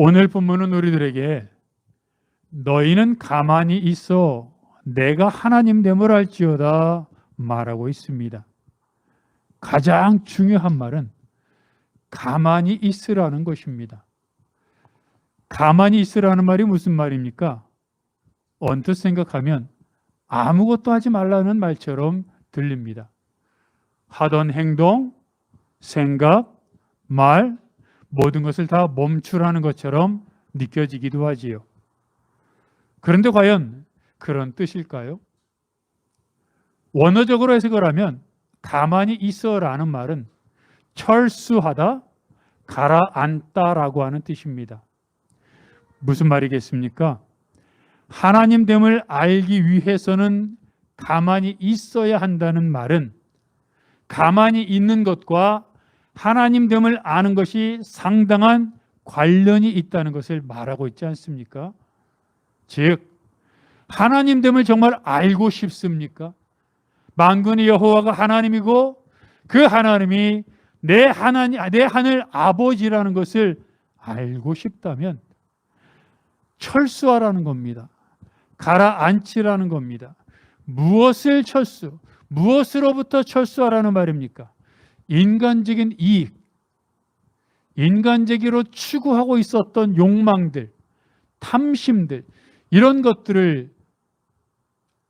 오늘 본문은 우리들에게 너희는 가만히 있어 내가 하나님 됨을 알지어다 말하고 있습니다. 가장 중요한 말은 가만히 있으라는 것입니다. 가만히 있으라는 말이 무슨 말입니까? 언뜻 생각하면 아무것도 하지 말라는 말처럼 들립니다. 하던 행동, 생각, 말, 모든 것을 다 멈추라는 것처럼 느껴지기도 하지요. 그런데 과연 그런 뜻일까요? 원어적으로 해석을 하면 가만히 있어라는 말은 철수하다, 가라앉다라고 하는 뜻입니다. 무슨 말이겠습니까? 하나님됨을 알기 위해서는 가만히 있어야 한다는 말은 가만히 있는 것과 하나님됨을 아는 것이 상당한 관련이 있다는 것을 말하고 있지 않습니까? 즉, 하나님됨을 정말 알고 싶습니까? 만군의 여호와가 하나님이고 그 하나님이 내 하늘 아버지라는 것을 알고 싶다면 철수하라는 겁니다. 가라앉히라는 겁니다. 무엇으로부터 철수하라는 말입니까? 인간적인 이익, 인간적으로 추구하고 있었던 욕망들, 탐심들, 이런 것들을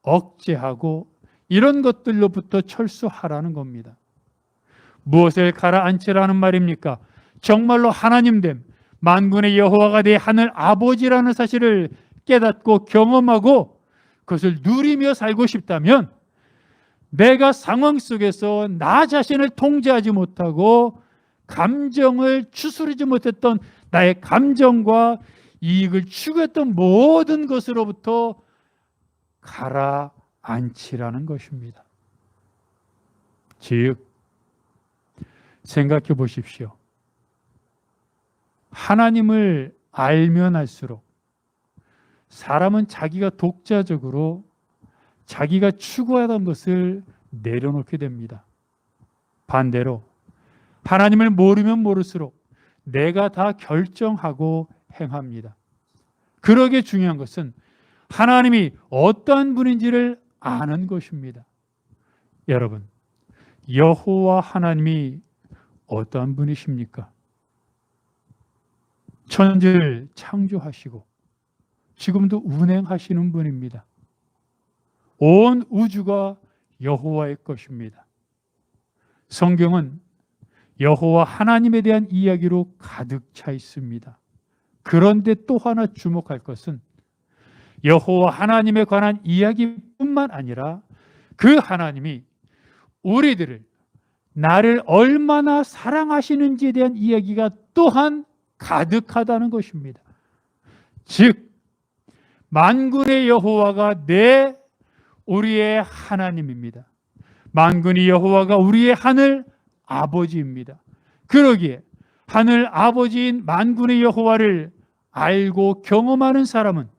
억제하고 이런 것들로부터 철수하라는 겁니다. 무엇을 가라앉히라는 말입니까? 정말로 하나님됨, 만군의 여호와가 내 하늘 아버지라는 사실을 깨닫고 경험하고 그것을 누리며 살고 싶다면 내가 상황 속에서 나 자신을 통제하지 못하고 감정을 추스르지 못했던 나의 감정과 이익을 추구했던 모든 것으로부터 가라앉히라는 것입니다. 즉, 생각해 보십시오. 하나님을 알면 알수록 사람은 자기가 독자적으로 자기가 추구하던 것을 내려놓게 됩니다. 반대로 하나님을 모르면 모를수록 내가 다 결정하고 행합니다. 그러기에 중요한 것은 하나님이 어떠한 분인지를 아는 것입니다. 여러분, 여호와 하나님이 어떠한 분이십니까? 천지를 창조하시고 지금도 운행하시는 분입니다. 온 우주가 여호와의 것입니다. 성경은 여호와 하나님에 대한 이야기로 가득 차 있습니다. 그런데 또 하나 주목할 것은 여호와 하나님에 관한 이야기뿐만 아니라 그 하나님이 우리들을, 나를 얼마나 사랑하시는지에 대한 이야기가 또한 가득하다는 것입니다. 즉, 만군의 여호와가 우리의 하나님입니다. 만군의 여호와가 우리의 하늘 아버지입니다. 그러기에 하늘 아버지인 만군의 여호와를 알고 경험하는 사람은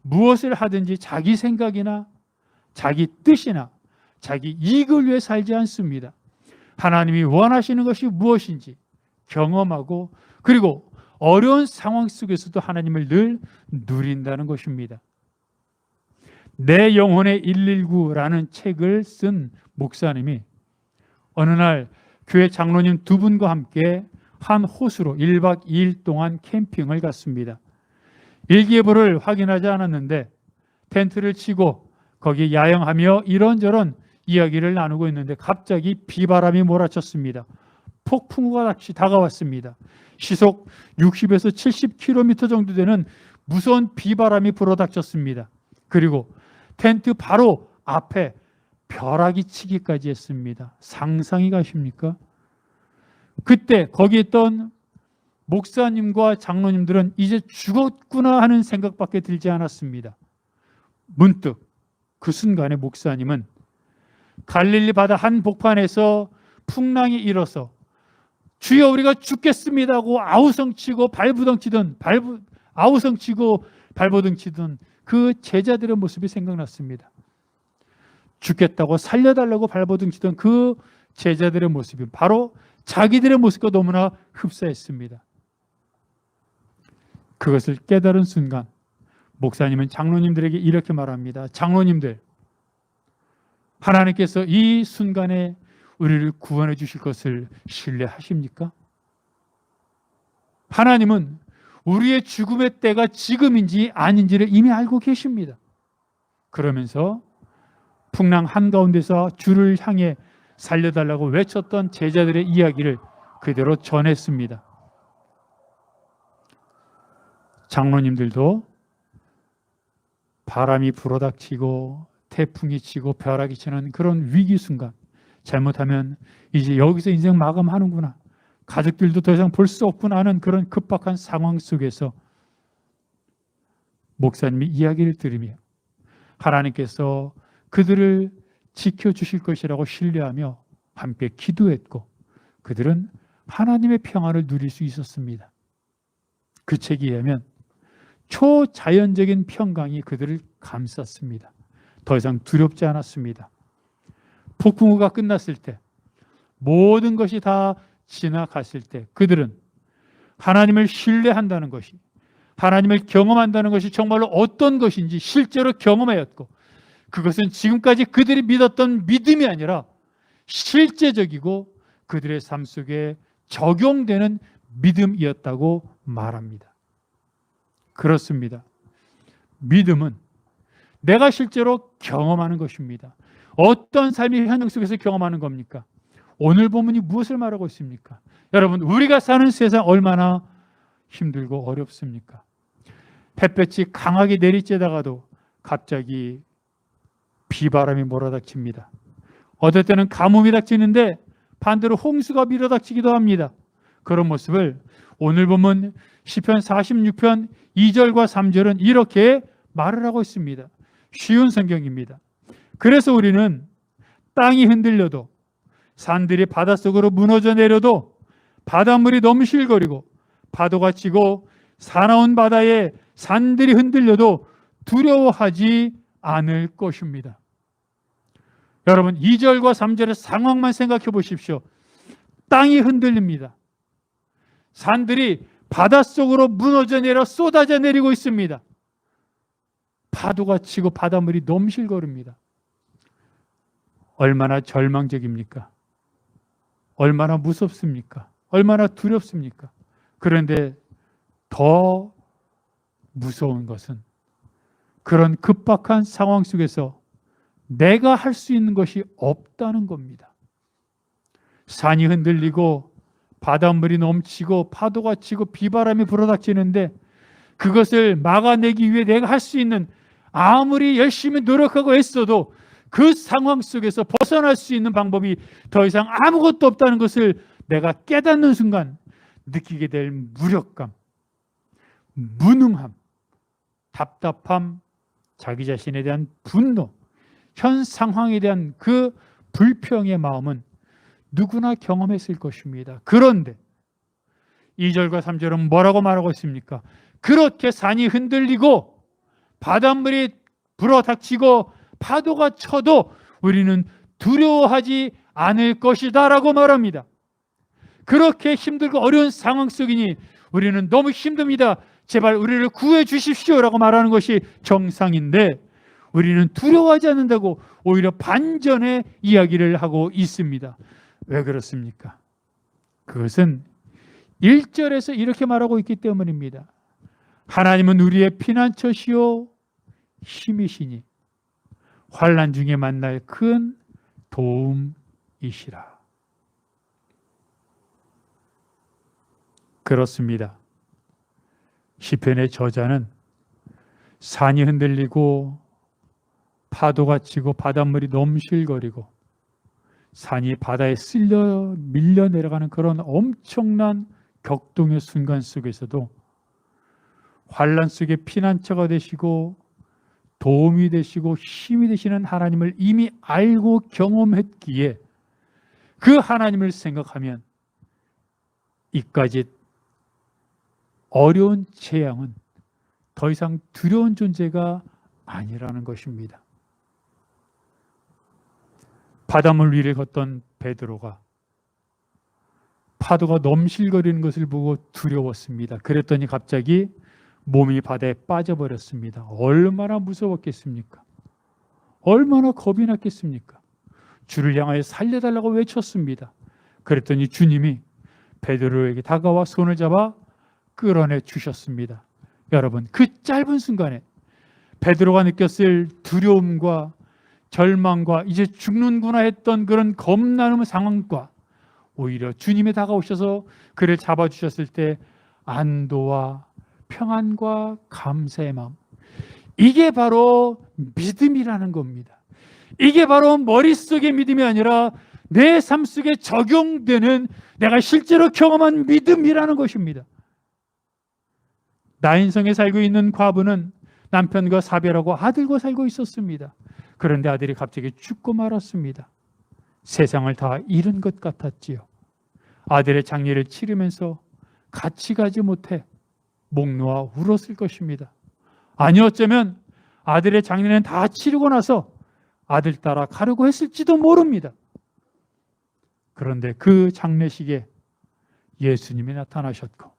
무엇을 하든지 자기 생각이나 자기 뜻이나 자기 이익을 위해 살지 않습니다. 하나님이 원하시는 것이 무엇인지 경험하고 그리고 어려운 상황 속에서도 하나님을 늘 누린다는 것입니다. 내 영혼의 119라는 책을 쓴 목사님이 어느 날 교회 장로님 두 분과 함께 한 호수로 1박 2일 동안 캠핑을 갔습니다. 일기예보를 확인하지 않았는데 텐트를 치고 거기 야영하며 이런저런 이야기를 나누고 있는데 갑자기 비바람이 몰아쳤습니다. 폭풍우가 다가왔습니다. 시속 60에서 70km 정도 되는 무서운 비바람이 불어닥쳤습니다. 그리고 텐트 바로 앞에 벼락이 치기까지 했습니다. 상상이 가십니까? 그때 거기 있던 목사님과 장로님들은 이제 죽었구나 하는 생각밖에 들지 않았습니다. 문득 그 순간에 목사님은 갈릴리 바다 한 복판에서 풍랑이 일어서 주여 우리가 죽겠습니다 하고 아우성치고 발버둥 치던 그 제자들의 모습이 생각났습니다. 죽겠다고 살려달라고 발버둥 치던 그 제자들의 모습이 바로 자기들의 모습과 너무나 흡사했습니다. 그것을 깨달은 순간 목사님은 장로님들에게 이렇게 말합니다. 장로님들, 하나님께서 이 순간에 우리를 구원해 주실 것을 신뢰하십니까? 하나님은 우리의 죽음의 때가 지금인지 아닌지를 이미 알고 계십니다. 그러면서 풍랑 한가운데서 주를 향해 살려달라고 외쳤던 제자들의 이야기를 그대로 전했습니다. 장로님들도 바람이 불어닥치고 태풍이 치고 벼락이 치는 그런 위기 순간, 잘못하면 이제 여기서 인생 마감하는구나, 가족들도 더 이상 볼 수 없구나 하는 그런 급박한 상황 속에서 목사님이 이야기를 들으며 하나님께서 그들을 지켜주실 것이라고 신뢰하며 함께 기도했고, 그들은 하나님의 평안을 누릴 수 있었습니다. 그 책에 의하면 초자연적인 평강이 그들을 감쌌습니다. 더 이상 두렵지 않았습니다. 폭풍우가 끝났을 때, 모든 것이 다 지나갔을 때 그들은 하나님을 신뢰한다는 것이, 하나님을 경험한다는 것이 정말로 어떤 것인지 실제로 경험하였고, 그것은 지금까지 그들이 믿었던 믿음이 아니라 실제적이고 그들의 삶 속에 적용되는 믿음이었다고 말합니다. 그렇습니다. 믿음은 내가 실제로 경험하는 것입니다. 어떤 삶이 현장 속에서 경험하는 겁니까? 오늘 본문이 무엇을 말하고 있습니까? 여러분, 우리가 사는 세상 얼마나 힘들고 어렵습니까? 햇볕이 강하게 내리쬐다가도 갑자기 비바람이 몰아닥칩니다. 어떨 때는 가뭄이 닥치는데 반대로 홍수가 밀어닥치기도 합니다. 그런 모습을 오늘 보면 시편 46편 2절과 3절은 이렇게 말을 하고 있습니다. 쉬운 성경입니다. 그래서 우리는 땅이 흔들려도, 산들이 바닷속으로 무너져 내려도, 바닷물이 넘실거리고 파도가 치고 사나운 바다에 산들이 흔들려도 두려워하지 않을 것입니다. 여러분, 2절과 3절의 상황만 생각해 보십시오. 땅이 흔들립니다. 산들이 바닷속으로 무너져 내려 쏟아져 내리고 있습니다. 파도가 치고 바닷물이 넘실거립니다. 얼마나 절망적입니까? 얼마나 무섭습니까? 얼마나 두렵습니까? 그런데 더 무서운 것은 그런 급박한 상황 속에서 내가 할 수 있는 것이 없다는 겁니다. 산이 흔들리고 바닷물이 넘치고 파도가 치고 비바람이 불어닥치는데 그것을 막아내기 위해 내가 할 수 있는, 아무리 열심히 노력하고 애써도 그 상황 속에서 벗어날 수 있는 방법이 더 이상 아무것도 없다는 것을 내가 깨닫는 순간 느끼게 될 무력감, 무능함, 답답함, 자기 자신에 대한 분노, 현 상황에 대한 그 불평의 마음은 누구나 경험했을 것입니다. 그런데 2절과 3절은 뭐라고 말하고 있습니까? 그렇게 산이 흔들리고 바닷물이 불어닥치고 파도가 쳐도 우리는 두려워하지 않을 것이다 라고 말합니다. 그렇게 힘들고 어려운 상황 속이니 우리는 너무 힘듭니다, 제발 우리를 구해 주십시오 라고 말하는 것이 정상인데, 우리는 두려워하지 않는다고 오히려 반전의 이야기를 하고 있습니다. 왜 그렇습니까? 그것은 1절에서 이렇게 말하고 있기 때문입니다. 하나님은 우리의 피난처시요 힘이시니 환난 중에 만날 큰 도움이시라. 그렇습니다. 시편의 저자는 산이 흔들리고 파도가 치고 바닷물이 넘실거리고 산이 바다에 쓸려 밀려 내려가는 그런 엄청난 격동의 순간 속에서도 환난 속에 피난처가 되시고 도움이 되시고 힘이 되시는 하나님을 이미 알고 경험했기에 그 하나님을 생각하면 이까지 어려운 재앙은 더 이상 두려운 존재가 아니라는 것입니다. 바닷물 위를 걷던 베드로가 파도가 넘실거리는 것을 보고 두려웠습니다. 그랬더니 갑자기 몸이 바다에 빠져버렸습니다. 얼마나 무서웠겠습니까? 얼마나 겁이 났겠습니까? 주를 향하여 살려달라고 외쳤습니다. 그랬더니 주님이 베드로에게 다가와 손을 잡아 끌어내 주셨습니다. 여러분, 그 짧은 순간에 베드로가 느꼈을 두려움과 절망과 이제 죽는구나 했던 그런 겁나는 상황과 오히려 주님이 다가오셔서 그를 잡아주셨을 때 안도와 평안과 감사의 마음, 이게 바로 믿음이라는 겁니다. 이게 바로 머릿속의 믿음이 아니라 내 삶 속에 적용되는 내가 실제로 경험한 믿음이라는 것입니다. 나인성에 살고 있는 과부는 남편과 사별하고 아들과 살고 있었습니다. 그런데 아들이 갑자기 죽고 말았습니다. 세상을 다 잃은 것 같았지요. 아들의 장례를 치르면서 같이 가지 못해 목 놓아 울었을 것입니다. 아니 어쩌면 아들의 장례는 다 치르고 나서 아들 따라 가려고 했을지도 모릅니다. 그런데 그 장례식에 예수님이 나타나셨고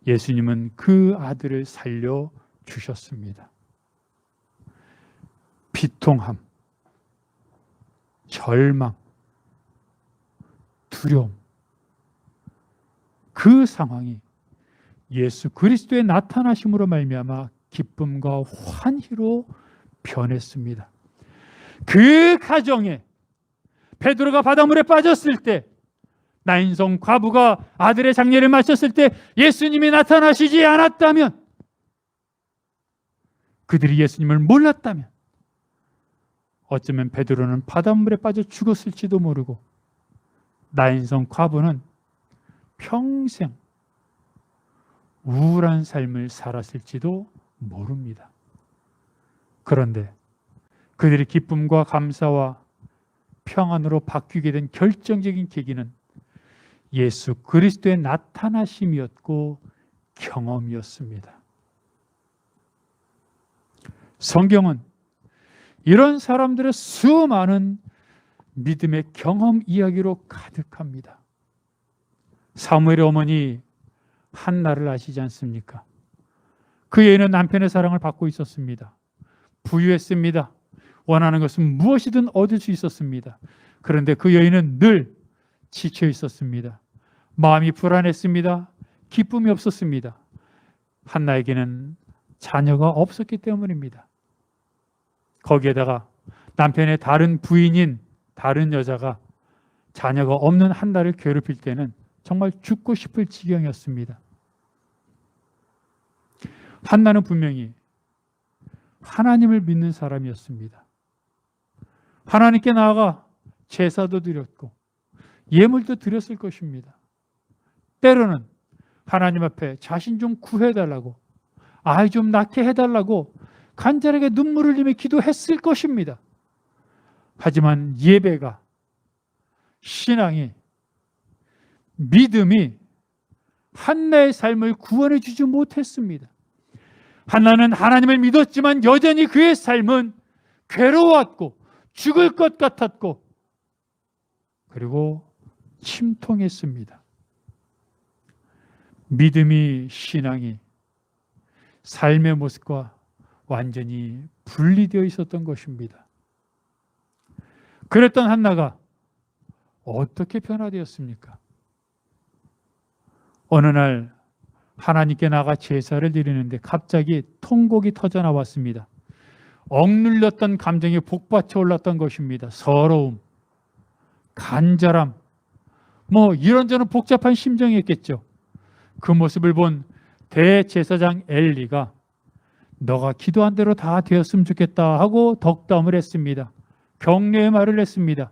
예수님은 그 아들을 살려 주셨습니다. 비통함, 절망, 두려움, 그 상황이 예수 그리스도의 나타나심으로 말미암아 기쁨과 환희로 변했습니다. 그 가정에 베드로가 바닷물에 빠졌을 때, 나인성 과부가 아들의 장례를 마쳤을 때 예수님이 나타나시지 않았다면, 그들이 예수님을 몰랐다면 어쩌면 베드로는 바닷물에 빠져 죽었을지도 모르고 나인성 과부는 평생 우울한 삶을 살았을지도 모릅니다. 그런데 그들의 기쁨과 감사와 평안으로 바뀌게 된 결정적인 계기는 예수 그리스도의 나타나심이었고 경험이었습니다. 성경은 이런 사람들의 수많은 믿음의 경험 이야기로 가득합니다. 사무엘의 어머니 한나를 아시지 않습니까? 그 여인은 남편의 사랑을 받고 있었습니다. 부유했습니다. 원하는 것은 무엇이든 얻을 수 있었습니다. 그런데 그 여인은 늘 지쳐 있었습니다. 마음이 불안했습니다. 기쁨이 없었습니다. 한나에게는 자녀가 없었기 때문입니다. 거기에다가 남편의 다른 부인인 다른 여자가 자녀가 없는 한나를 괴롭힐 때는 정말 죽고 싶을 지경이었습니다. 한나는 분명히 하나님을 믿는 사람이었습니다. 하나님께 나아가 제사도 드렸고 예물도 드렸을 것입니다. 때로는 하나님 앞에 자신 좀 구해달라고, 아이 좀 낳게 해달라고 간절하게 눈물을 흘리며 기도했을 것입니다. 하지만 예배가, 신앙이, 믿음이 한나의 삶을 구원해 주지 못했습니다. 한나는 하나님을 믿었지만 여전히 그의 삶은 괴로웠고 죽을 것 같았고 그리고 침통했습니다. 믿음이, 신앙이 삶의 모습과 완전히 분리되어 있었던 것입니다. 그랬던 한나가 어떻게 변화되었습니까? 어느 날 하나님께 나가 제사를 드리는데 갑자기 통곡이 터져 나왔습니다. 억눌렸던 감정이 복받쳐 올랐던 것입니다. 서러움, 간절함, 이런저런 복잡한 심정이었겠죠. 그 모습을 본 대제사장 엘리가 너가 기도한 대로 다 되었으면 좋겠다 하고 덕담을 했습니다. 격려의 말을 했습니다.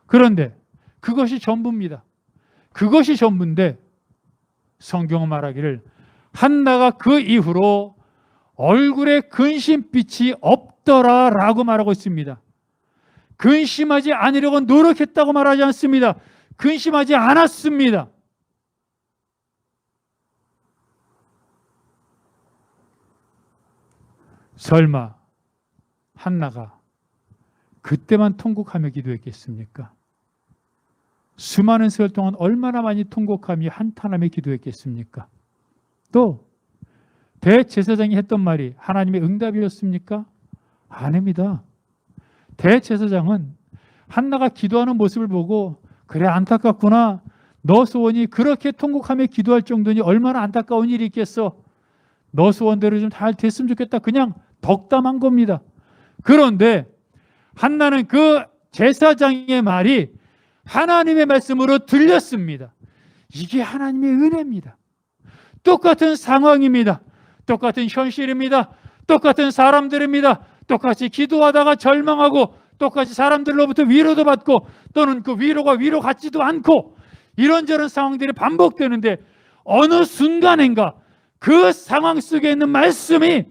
그런데 그것이 전부입니다. 그것이 전부인데 성경은 말하기를 한나가 그 이후로 얼굴에 근심빛이 없더라라고 말하고 있습니다. 근심하지 않으려고 노력했다고 말하지 않습니다. 근심하지 않았습니다. 설마 한나가 그때만 통곡하며 기도했겠습니까? 수많은 세월 동안 얼마나 많이 통곡하며 한탄하며 기도했겠습니까? 또 대제사장이 했던 말이 하나님의 응답이었습니까? 아닙니다. 대제사장은 한나가 기도하는 모습을 보고 그래 안타깝구나. 너 소원이 그렇게 통곡하며 기도할 정도니 얼마나 안타까운 일이 있겠어. 너 소원대로 좀 잘 됐으면 좋겠다. 그냥 덕담한 겁니다. 그런데 한나는 그 제사장의 말이 하나님의 말씀으로 들렸습니다. 이게 하나님의 은혜입니다. 똑같은 상황입니다. 똑같은 현실입니다. 똑같은 사람들입니다. 똑같이 기도하다가 절망하고 똑같이 사람들로부터 위로도 받고 또는 그 위로가 위로 같지도 않고 이런저런 상황들이 반복되는데 어느 순간인가 그 상황 속에 있는 말씀이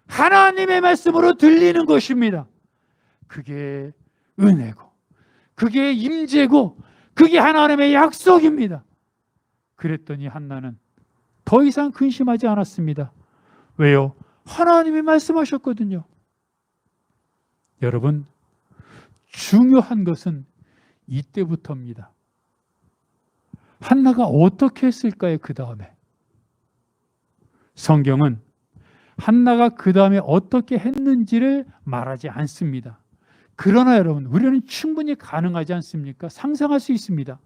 하나님의 말씀으로 들리는 것입니다. 그게 은혜고 그게 임재고 그게 하나님의 약속입니다. 그랬더니 한나는 더 이상 근심하지 않았습니다. 왜요? 하나님이 말씀하셨거든요. 여러분, 중요한 것은 이때부터입니다. 한나가 어떻게 했을까요? 그 다음에 성경은 한나가 그 다음에 어떻게 했는지를 말하지 않습니다. 그러나 여러분, 우리는 충분히 가능하지 않습니까? 상상할 수 있습니다.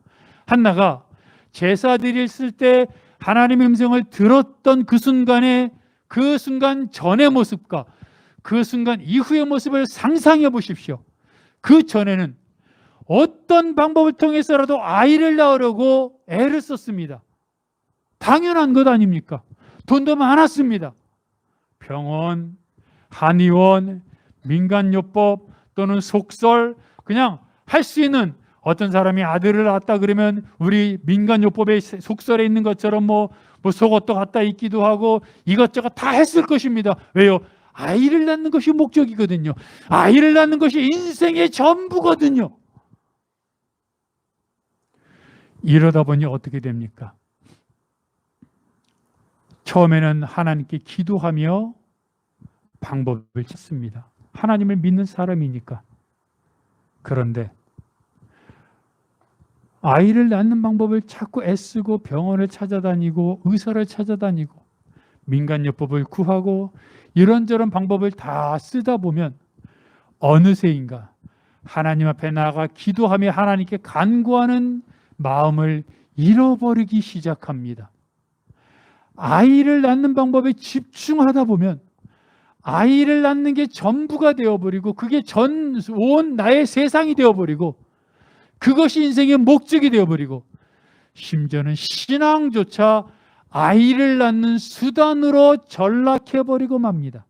한나가 제사 드렸을 때 하나님의 음성을 들었던 그 순간에 그 순간 전의 모습과 그 순간 이후의 모습을 상상해 보십시오. 그 전에는 어떤 방법을 통해서라도 아이를 낳으려고 애를 썼습니다. 당연한 것 아닙니까? 돈도 많았습니다. 병원, 한의원, 민간요법 또는 속설, 그냥 할 수 있는 어떤 사람이 아들을 낳았다 그러면 우리 민간요법의 속설에 있는 것처럼 뭐 속옷도 갖다 입기도 하고 이것저것 다 했을 것입니다. 왜요? 아이를 낳는 것이 목적이거든요. 아이를 낳는 것이 인생의 전부거든요. 이러다 보니 어떻게 됩니까? 처음에는 하나님께 기도하며 방법을 찾습니다. 하나님을 믿는 사람이니까. 그런데 아이를 낳는 방법을 자꾸 애쓰고 병원을 찾아다니고 의사를 찾아다니고 민간요법을 구하고 이런저런 방법을 다 쓰다 보면 어느새인가 하나님 앞에 나아가 기도하며 하나님께 간구하는 마음을 잃어버리기 시작합니다. 아이를 낳는 방법에 집중하다 보면 아이를 낳는 게 전부가 되어버리고 그게 온 나의 세상이 되어버리고 그것이 인생의 목적이 되어버리고 심지어는 신앙조차 아이를 낳는 수단으로 전락해버리고 맙니다.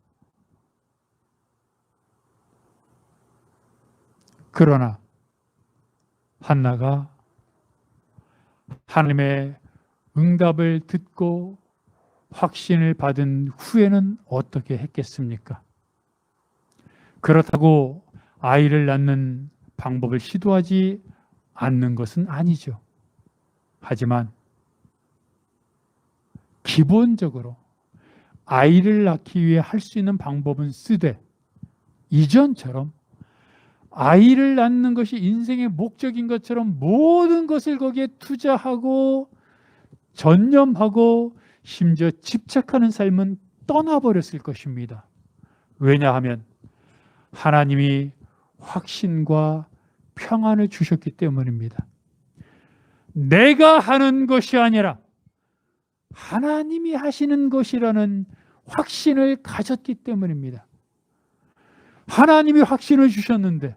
그러나 한나가 하나님의 응답을 듣고 확신을 받은 후에는 어떻게 했겠습니까? 그렇다고 아이를 낳는 방법을 시도하지 않는 것은 아니죠. 하지만 기본적으로 아이를 낳기 위해 할 수 있는 방법은 쓰되 이전처럼 아이를 낳는 것이 인생의 목적인 것처럼 모든 것을 거기에 투자하고 전념하고 심지어 집착하는 삶은 떠나버렸을 것입니다. 왜냐하면 하나님이 확신과 평안을 주셨기 때문입니다. 내가 하는 것이 아니라 하나님이 하시는 것이라는 확신을 가졌기 때문입니다. 하나님이 확신을 주셨는데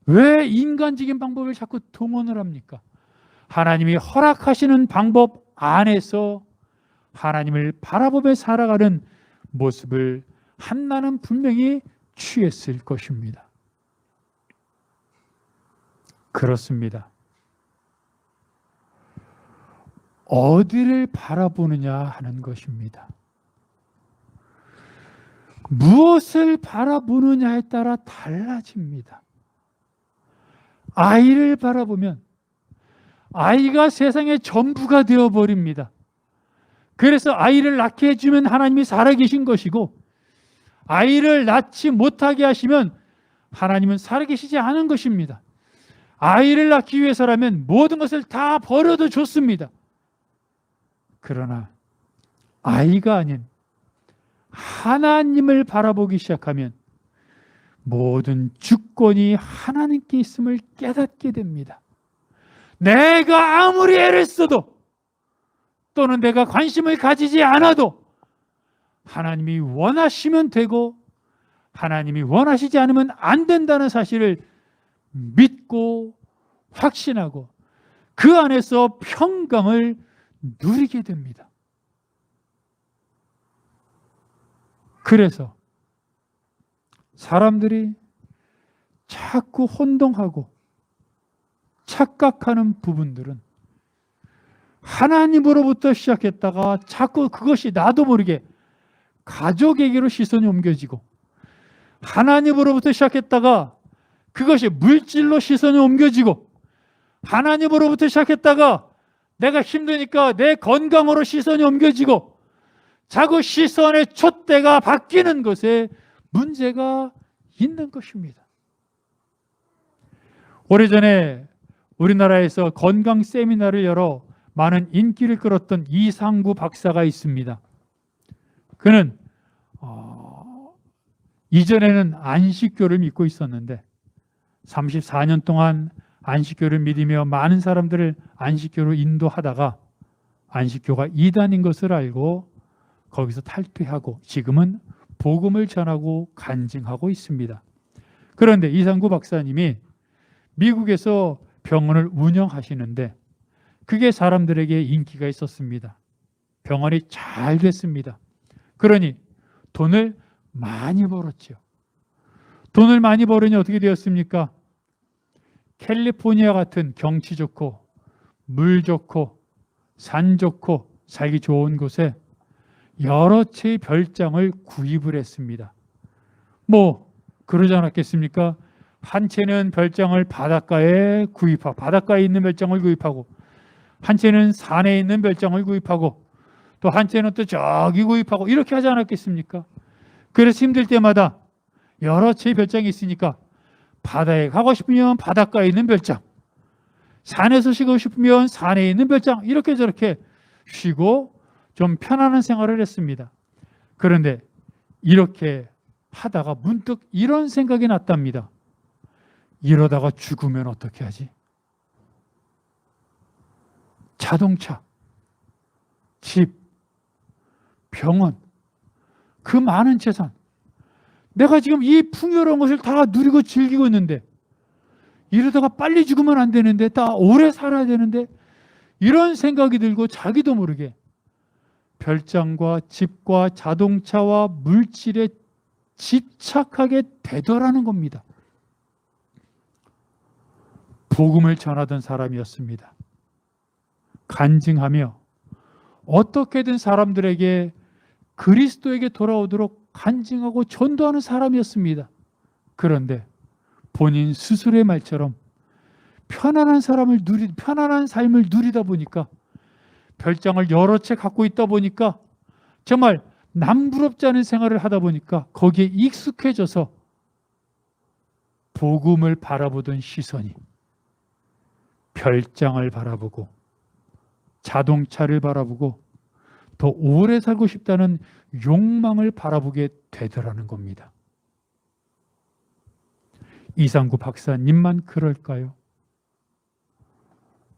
왜 인간적인 방법을 자꾸 동원을 합니까? 하나님이 허락하시는 방법 안에서 하나님을 바라보며 살아가는 모습을 한나는 분명히 취했을 것입니다. 그렇습니다. 어디를 바라보느냐 하는 것입니다. 무엇을 바라보느냐에 따라 달라집니다. 아이를 바라보면 아이가 세상의 전부가 되어버립니다. 그래서 아이를 낳게 해주면 하나님이 살아계신 것이고 아이를 낳지 못하게 하시면 하나님은 살아계시지 않은 것입니다. 아이를 낳기 위해서라면 모든 것을 다 버려도 좋습니다. 그러나 아이가 아닌 하나님을 바라보기 시작하면 모든 주권이 하나님께 있음을 깨닫게 됩니다. 내가 아무리 애를 써도 또는 내가 관심을 가지지 않아도 하나님이 원하시면 되고 하나님이 원하시지 않으면 안 된다는 사실을 믿고 확신하고 그 안에서 평강을 누리게 됩니다. 그래서 사람들이 자꾸 혼동하고 착각하는 부분들은 하나님으로부터 시작했다가 자꾸 그것이 나도 모르게 가족에게로 시선이 옮겨지고 하나님으로부터 시작했다가 그것이 물질로 시선이 옮겨지고 하나님으로부터 시작했다가 내가 힘드니까 내 건강으로 시선이 옮겨지고 자꾸 시선의 촛대가 바뀌는 것에 문제가 있는 것입니다. 오래전에 우리나라에서 건강 세미나를 열어 많은 인기를 끌었던 이상구 박사가 있습니다. 그는 이전에는 안식교를 믿고 있었는데 34년 동안 안식교를 믿으며 많은 사람들을 안식교로 인도하다가 안식교가 이단인 것을 알고 거기서 탈퇴하고 지금은 복음을 전하고 간증하고 있습니다. 그런데 이상구 박사님이 미국에서 병원을 운영하시는데 그게 사람들에게 인기가 있었습니다. 병원이 잘 됐습니다. 그러니 돈을 많이 벌었죠. 돈을 많이 벌으니 어떻게 되었습니까? 캘리포니아 같은 경치 좋고 물 좋고 산 좋고 살기 좋은 곳에 여러 채의 별장을 구입을 했습니다. 그러지 않았겠습니까? 한 채는 별장을 바닷가에 구입하고 바닷가에 있는 별장을 구입하고 한 채는 산에 있는 별장을 구입하고 또 한 채는 또 저기 구입하고 이렇게 하지 않았겠습니까? 그래서 힘들 때마다 여러 채의 별장이 있으니까 바다에 가고 싶으면 바닷가에 있는 별장, 산에서 쉬고 싶으면 산에 있는 별장 이렇게 저렇게 쉬고 좀 편안한 생활을 했습니다. 그런데 이렇게 하다가 문득 이런 생각이 났답니다. 이러다가 죽으면 어떻게 하지? 자동차, 집, 병원, 그 많은 재산, 내가 지금 이 풍요로운 것을 다 누리고 즐기고 있는데 이러다가 빨리 죽으면 안 되는데 다 오래 살아야 되는데 이런 생각이 들고 자기도 모르게 별장과 집과 자동차와 물질에 집착하게 되더라는 겁니다. 복음을 전하던 사람이었습니다. 간증하며 어떻게든 사람들에게 그리스도에게 돌아오도록 간증하고 전도하는 사람이었습니다. 그런데 본인 스스로의 말처럼 편안한 삶을 누리다 보니까 별장을 여러 채 갖고 있다 보니까 정말 남부럽지 않은 생활을 하다 보니까 거기에 익숙해져서 복음을 바라보던 시선이 별장을 바라보고 자동차를 바라보고 더 오래 살고 싶다는 욕망을 바라보게 되더라는 겁니다. 이상구 박사님만 그럴까요?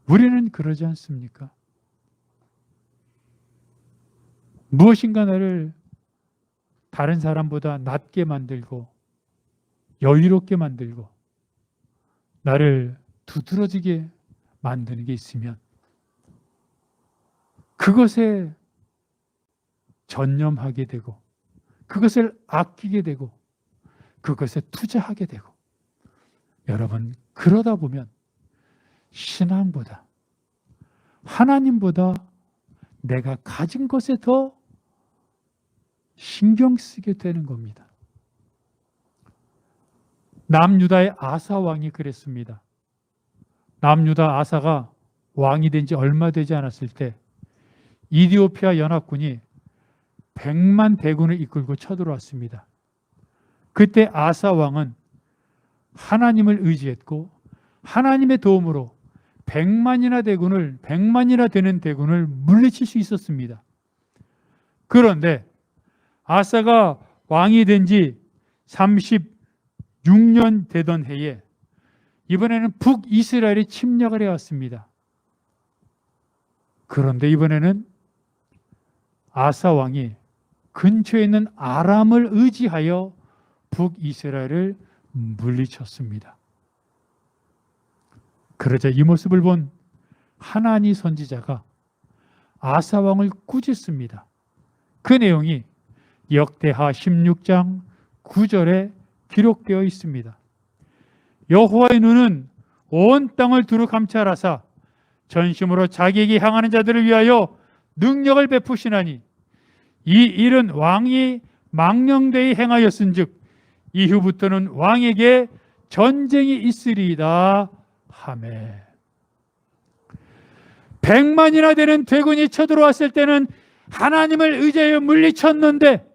우리는 그러지 않습니까? 무엇인가 나를 다른 사람보다 낫게 만들고 여유롭게 만들고 나를 두드러지게 만드는 게 있으면 그것에 전념하게 되고 그것을 아끼게 되고 그것에 투자하게 되고 여러분 그러다 보면 신앙보다 하나님보다 내가 가진 것에 더 신경 쓰게 되는 겁니다. 남유다의 아사 왕이 그랬습니다. 남유다 아사가 왕이 된 지 얼마 되지 않았을 때 이디오피아 연합군이 100만 대군을 이끌고 쳐들어왔습니다. 그때 아사 왕은 하나님을 의지했고 하나님의 도움으로 100만이나 되는 대군을 물리칠 수 있었습니다. 그런데 아사가 왕이 된 지 36년 되던 해에 이번에는 북이스라엘이 침략을 해왔습니다. 그런데 이번에는 아사 왕이 근처에 있는 아람을 의지하여 북이스라엘을 물리쳤습니다. 그러자 이 모습을 본 하나니 선지자가 아사 왕을 꾸짖습니다. 그 내용이 역대하 16장 9절에 기록되어 있습니다. 여호와의 눈은 온 땅을 두루 감찰하사 전심으로 자기에게 향하는 자들을 위하여 능력을 베푸시나니 이 일은 왕이 망령되이 행하였은즉 이후부터는 왕에게 전쟁이 있으리이다 하매. 100만이나 되는 대군이 쳐들어왔을 때는 하나님을 의지하여 물리쳤는데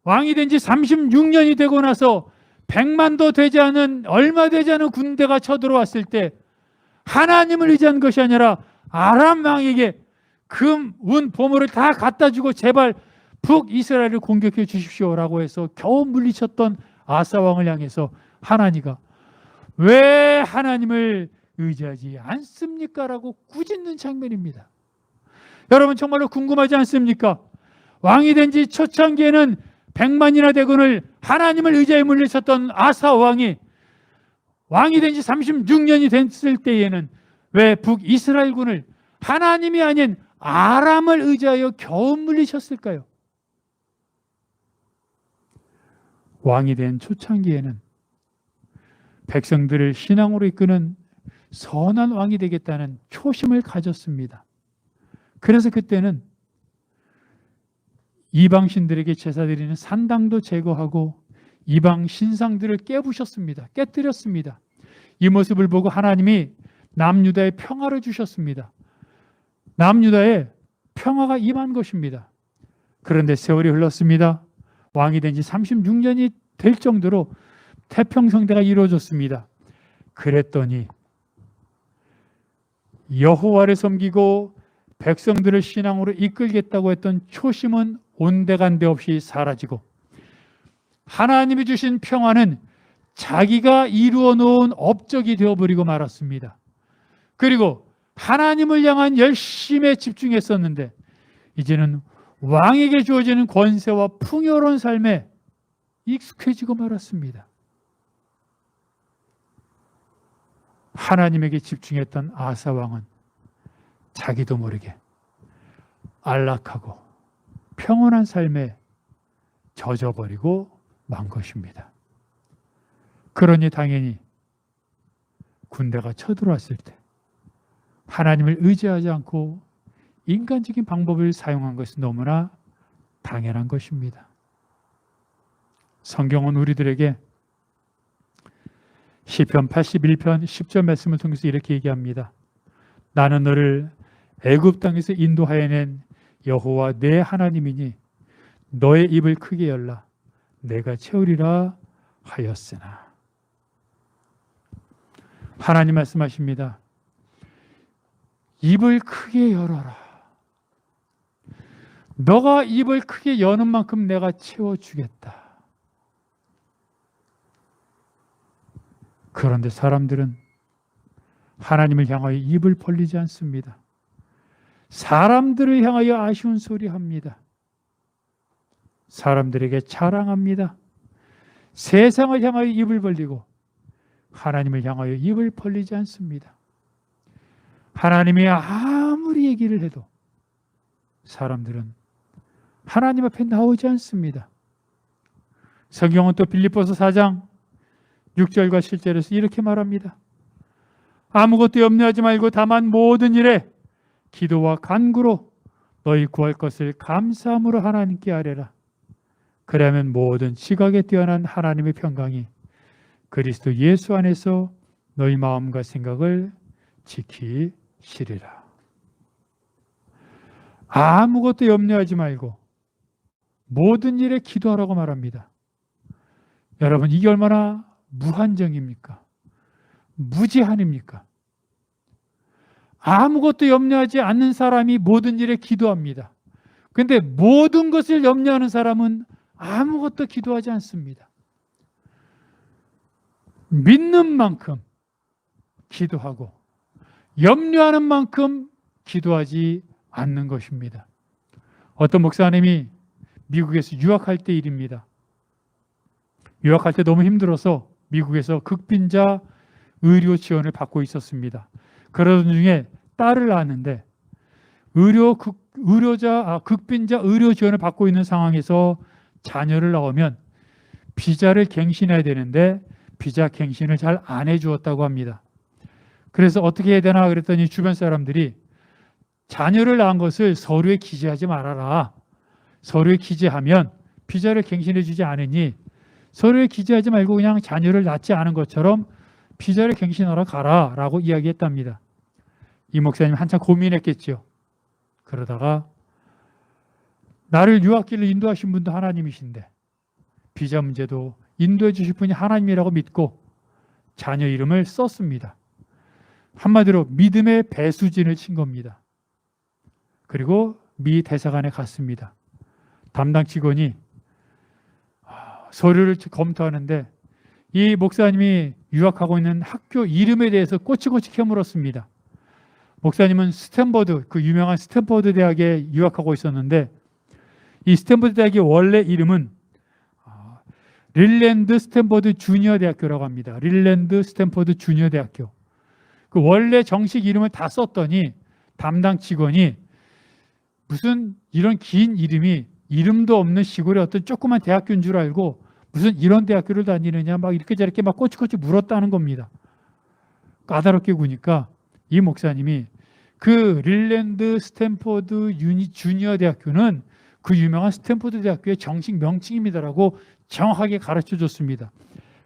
왕이 된 지 36년이 되고 나서 100만도 되지 않은, 얼마 되지 않은 군대가 쳐들어왔을 때 하나님을 의지한 것이 아니라 아람 왕에게 금, 운, 보물을 다 갖다 주고 제발 북이스라엘을 공격해 주십시오라고 해서 겨우 물리쳤던 아사 왕을 향해서 하나니가 왜 하나님을 의지하지 않습니까? 라고 꾸짖는 장면입니다. 여러분 정말로 궁금하지 않습니까? 왕이 된 지 초창기에는 100만이나 대군을 하나님을 의지하여 물리쳤던 아사 왕이 된 지 36년이 됐을 때에는 왜 북이스라엘군을 하나님이 아닌 아람을 의지하여 겨우 물리쳤을까요? 왕이 된 초창기에는 백성들을 신앙으로 이끄는 선한 왕이 되겠다는 초심을 가졌습니다. 그래서 그때는 이방 신들에게 제사 드리는 산당도 제거하고 이방 신상들을 깨부셨습니다. 깨뜨렸습니다. 이 모습을 보고 하나님이 남유다에 평화를 주셨습니다. 남유다에 평화가 임한 것입니다. 그런데 세월이 흘렀습니다. 왕이 된 지 36년이 될 정도로 태평성대가 이루어졌습니다. 그랬더니 여호와를 섬기고 백성들을 신앙으로 이끌겠다고 했던 초심은 온데간데 없이 사라지고 하나님이 주신 평화는 자기가 이루어 놓은 업적이 되어버리고 말았습니다. 그리고 하나님을 향한 열심에 집중했었는데 이제는 왕에게 주어지는 권세와 풍요로운 삶에 익숙해지고 말았습니다. 하나님에게 집중했던 아사 왕은 자기도 모르게 안락하고 평온한 삶에 젖어버리고 만 것입니다. 그러니 당연히 군대가 쳐들어왔을 때 하나님을 의지하지 않고 인간적인 방법을 사용한 것은 너무나 당연한 것입니다. 성경은 우리들에게 시편 81편 10절 말씀을 통해서 이렇게 얘기합니다. 나는 너를 애굽 땅에서 인도하여 낸 여호와 내 하나님이니 너의 입을 크게 열라 내가 채우리라 하였으나. 하나님 말씀하십니다. 입을 크게 열어라. 너가 입을 크게 여는 만큼 내가 채워주겠다. 그런데 사람들은 하나님을 향하여 입을 벌리지 않습니다. 사람들을 향하여 아쉬운 소리 합니다. 사람들에게 자랑합니다. 세상을 향하여 입을 벌리고 하나님을 향하여 입을 벌리지 않습니다. 하나님이 아무리 얘기를 해도 사람들은 하나님 앞에 나오지 않습니다. 성경은 또 빌립보서 4장 6절과 7절에서 이렇게 말합니다. 아무것도 염려하지 말고 다만 모든 일에 기도와 간구로 너희 구할 것을 감사함으로 하나님께 아뢰라. 그러면 모든 지각에 뛰어난 하나님의 평강이 그리스도 예수 안에서 너희 마음과 생각을 지키시리라. 아무것도 염려하지 말고 모든 일에 기도하라고 말합니다. 여러분, 이게 얼마나 무한정입니까? 무제한입니까? 아무것도 염려하지 않는 사람이 모든 일에 기도합니다. 근데 모든 것을 염려하는 사람은 아무것도 기도하지 않습니다. 믿는 만큼 기도하고 염려하는 만큼 기도하지 않는 것입니다. 어떤 목사님이 미국에서 유학할 때 일입니다. 유학할 때 너무 힘들어서 미국에서 극빈자 의료 지원을 받고 있었습니다. 그러던 중에 딸을 낳았는데 극빈자 의료 지원을 받고 있는 상황에서 자녀를 낳으면 비자를 갱신해야 되는데 비자 갱신을 잘 안 해주었다고 합니다. 그래서 어떻게 해야 되나 그랬더니 주변 사람들이 자녀를 낳은 것을 서류에 기재하지 말아라. 서류에 기재하면 비자를 갱신해 주지 않으니 서류에 기재하지 말고 그냥 자녀를 낳지 않은 것처럼 비자를 갱신하러 가라 라고 이야기했답니다. 이 목사님 한참 고민했겠죠. 그러다가 나를 유학길로 인도하신 분도 하나님이신데 비자 문제도 인도해 주실 분이 하나님이라고 믿고 자녀 이름을 썼습니다. 한마디로 믿음의 배수진을 친 겁니다. 그리고 미 대사관에 갔습니다. 담당 직원이 서류를 검토하는데 이 목사님이 유학하고 있는 학교 이름에 대해서 꼬치꼬치 캐물었습니다. 목사님은 스탠퍼드, 그 유명한 스탠퍼드 대학에 유학하고 있었는데 이 스탠퍼드 대학의 원래 이름은 릴랜드 스탠퍼드 주니어 대학교라고 합니다. 릴랜드 스탠퍼드 주니어 대학교. 그 원래 정식 이름을 다 썼더니 담당 직원이 무슨 이런 긴 이름이 이름도 없는 시골의 어떤 조그만 대학교인 줄 알고 무슨 이런 대학교를 다니느냐 막 이렇게 저렇게 막 꼬치꼬치 물었다는 겁니다. 까다롭게 구니까 이 목사님이 그 릴랜드 스탠퍼드 주니어 대학교는 그 유명한 스탠퍼드 대학교의 정식 명칭입니다라고 정확하게 가르쳐 줬습니다.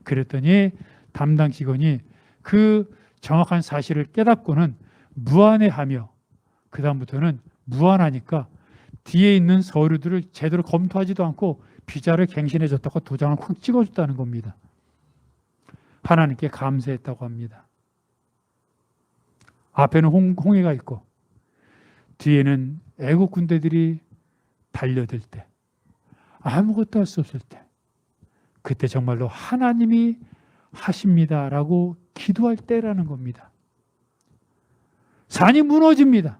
그랬더니 담당 직원이 그 정확한 사실을 깨닫고는 무안해하며 그 다음부터는 무안하니까 뒤에 있는 서류들을 제대로 검토하지도 않고 비자를 갱신해 줬다고 도장을 콱 찍어줬다는 겁니다. 하나님께 감사했다고 합니다. 앞에는 홍해가 있고 뒤에는 애국 군대들이 달려들 때 아무것도 할 수 없을 때 그때 정말로 하나님이 하십니다라고 기도할 때라는 겁니다. 산이 무너집니다.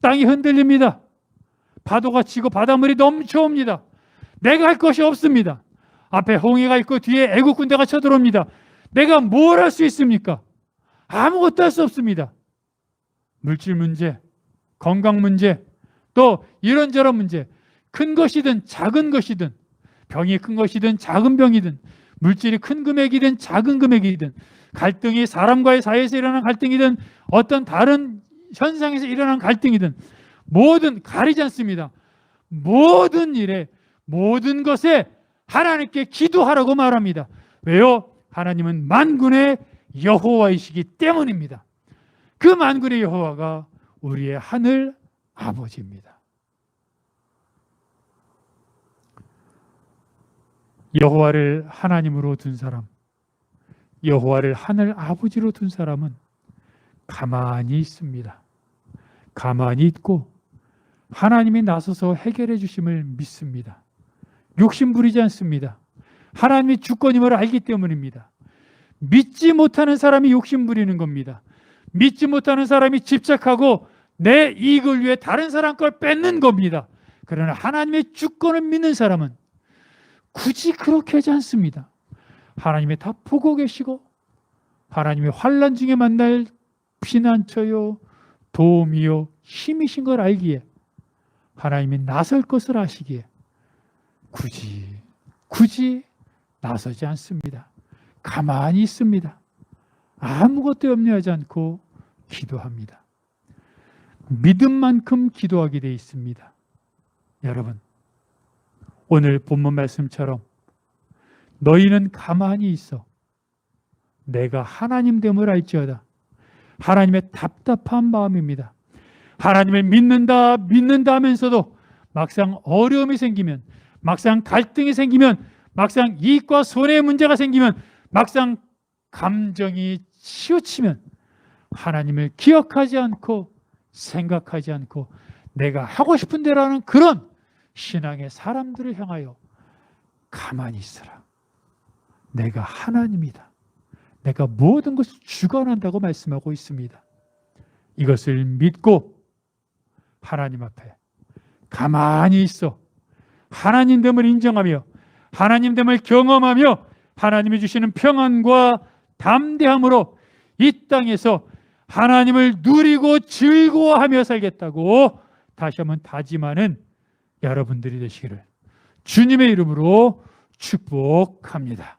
땅이 흔들립니다. 파도가 치고 바닷물이 넘쳐옵니다. 내가 할 것이 없습니다. 앞에 홍해가 있고 뒤에 애국 군대가 쳐들어옵니다. 내가 뭘 할 수 있습니까? 아무것도 할 수 없습니다. 물질 문제, 건강 문제, 또 이런저런 문제, 큰 것이든 작은 것이든 병이 큰 것이든 작은 병이든 물질이 큰 금액이든 작은 금액이든 갈등이 사람과의 사이에서 일어나는 갈등이든 어떤 다른 현상에서 일어나는 갈등이든 모든 가리지 않습니다. 모든 일에 모든 것에 하나님께 기도하라고 말합니다. 왜요? 하나님은 만군의 여호와이시기 때문입니다. 그 만군의 여호와가 우리의 하늘 아버지입니다. 여호와를 하나님으로 둔 사람, 여호와를 하늘 아버지로 둔 사람은 가만히 있습니다. 가만히 있고 하나님이 나서서 해결해 주심을 믿습니다. 욕심 부리지 않습니다. 하나님이 주권임을 알기 때문입니다. 믿지 못하는 사람이 욕심 부리는 겁니다. 믿지 못하는 사람이 집착하고 내 이익을 위해 다른 사람 걸 뺏는 겁니다. 그러나 하나님의 주권을 믿는 사람은 굳이 그렇게 하지 않습니다. 하나님이 다 보고 계시고 하나님의 환난 중에 만날 피난처요 도움이요 힘이신 걸 알기에 하나님이 나설 것을 아시기에 굳이 나서지 않습니다. 가만히 있습니다. 아무것도 염려하지 않고 기도합니다. 믿음만큼 기도하게 되어 있습니다. 여러분, 오늘 본문 말씀처럼 너희는 가만히 있어 내가 하나님 됨을 알지어다. 하나님의 답답한 마음입니다. 하나님을 믿는다 하면서도 막상 어려움이 생기면, 막상 갈등이 생기면, 막상 이익과 손해의 문제가 생기면, 막상 감정이 치우치면 하나님을 기억하지 않고 생각하지 않고 내가 하고 싶은 대로 하는 그런 신앙의 사람들을 향하여 가만히 있으라. 내가 하나님이다. 내가 모든 것을 주관한다고 말씀하고 있습니다. 이것을 믿고 하나님 앞에 가만히 있어 하나님됨을 인정하며 하나님됨을 경험하며 하나님이 주시는 평안과 담대함으로 이 땅에서 하나님을 누리고 즐거워하며 살겠다고 다시 한번 다짐하는 여러분들이 되시기를 주님의 이름으로 축복합니다.